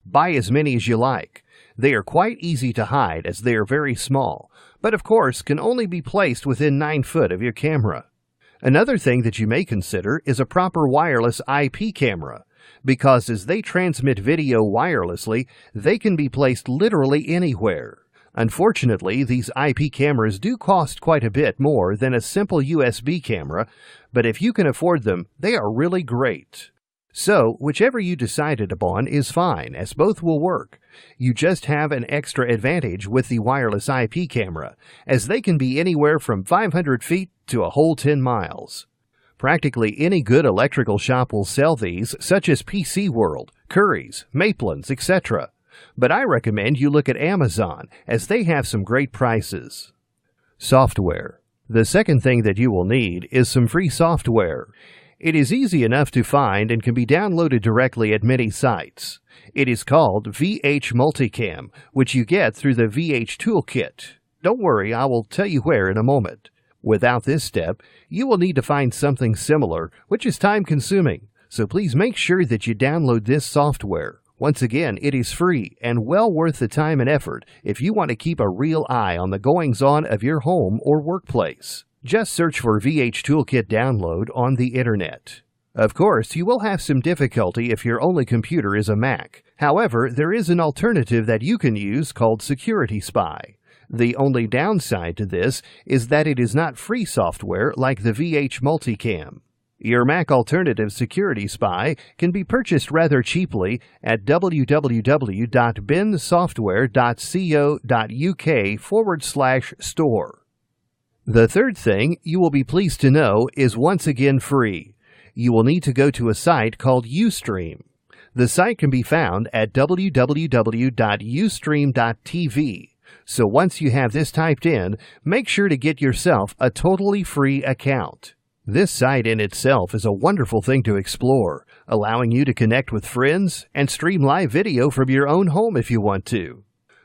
Buy as many as you like. They are quite easy to hide as they are very small, but of course can only be placed within 9 foot of your camera. Another thing that you may consider is a proper wireless IP camera, because as they transmit video wirelessly, they can be placed literally anywhere. Unfortunately, these IP cameras do cost quite a bit more than a simple USB camera, but if you can afford them, they are really great. So, whichever you decided upon is fine, as both will work. You just have an extra advantage with the wireless IP camera, as they can be anywhere from 500 feet to a whole 10 miles. Practically any good electrical shop will sell these, such as PC World, Curry's, Maitland's, etc. But I recommend you look at Amazon, as they have some great prices. Software. The second thing that you will need is some free software. It is easy enough to find and can be downloaded directly at many sites. It is called VH Multicam, which you get through the VH Toolkit. Don't worry, I will tell you where in a moment. Without this step, you will need to find something similar, which is time-consuming, so please make sure that you download this software. Once again, it is free and well worth the time and effort if you want to keep a real eye on the goings-on of your home or workplace. Just search for VH Toolkit Download on the Internet. Of course, you will have some difficulty if your only computer is a Mac. However, there is an alternative that you can use called Security Spy. The only downside to this is that it is not free software like the VH Multicam. Your Mac alternative Security Spy can be purchased rather cheaply at www.binsoftware.co.uk/store. The third thing you will be pleased to know is once again free. You will need to go to a site called Ustream. The site can be found at www.ustream.tv. So once you have this typed in, make sure to get yourself a totally free account. This site in itself is a wonderful thing to explore, allowing you to connect with friends and stream live video from your own home if you want to.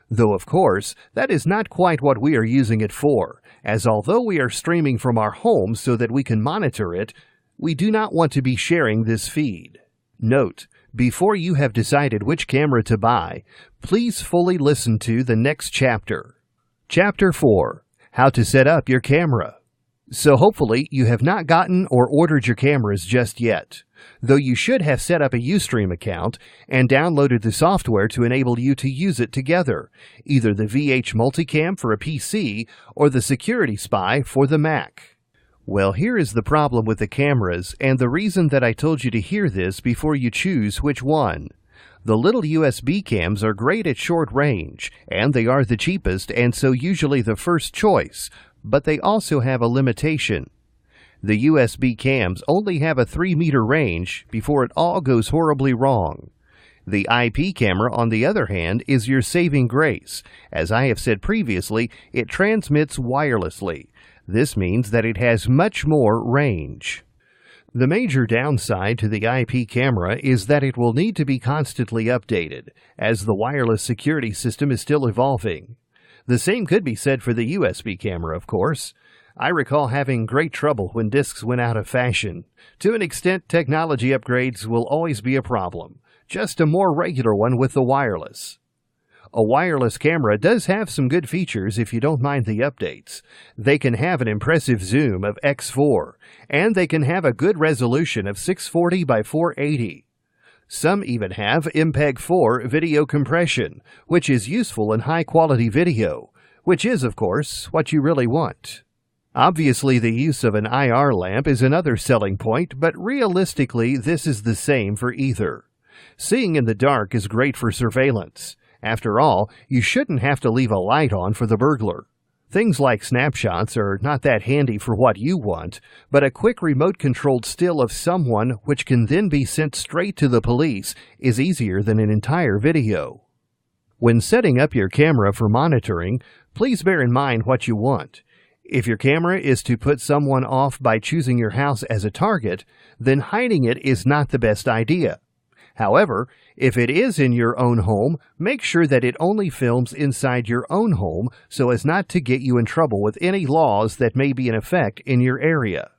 Though of course, that is not quite what we are using it for, as although we are streaming from our homes so that we can monitor it, we do not want to be sharing this feed. Note, before you have decided which camera to buy, please fully listen to the next chapter. Chapter 4. How to set up your camera. So hopefully you have not gotten or ordered your cameras just yet, though you should have set up a Ustream account and downloaded the software to enable you to use it together, either the VH Multicam for a PC or the Security Spy for the Mac. Well, here is the problem with the cameras and the reason that I told you to hear this before you choose which one. The little USB cams are great at short range, and they are the cheapest and so usually the first choice, but they also have a limitation. The USB cams only have a 3-meter range before it all goes horribly wrong. The IP camera, on the other hand, is your saving grace. As I have said previously, it transmits wirelessly. This means that it has much more range. The major downside to the IP camera is that it will need to be constantly updated, as the wireless security system is still evolving. The same could be said for the USB camera, of course. I recall having great trouble when discs went out of fashion. To an extent, technology upgrades will always be a problem, just a more regular one with the wireless. A wireless camera does have some good features if you don't mind the updates. They can have an impressive zoom of x4, and they can have a good resolution of 640 by 480. Some even have MPEG-4 video compression, which is useful in high-quality video, which is, of course, what you really want. Obviously, the use of an IR lamp is another selling point, but realistically, this is the same for either. Seeing in the dark is great for surveillance. After all, you shouldn't have to leave a light on for the burglar. Things like snapshots are not that handy for what you want, but a quick remote-controlled still of someone which can then be sent straight to the police is easier than an entire video. When setting up your camera for monitoring, please bear in mind what you want. If your camera is to put someone off by choosing your house as a target, then hiding it is not the best idea. However, if it is in your own home, make sure that it only films inside your own home so as not to get you in trouble with any laws that may be in effect in your area.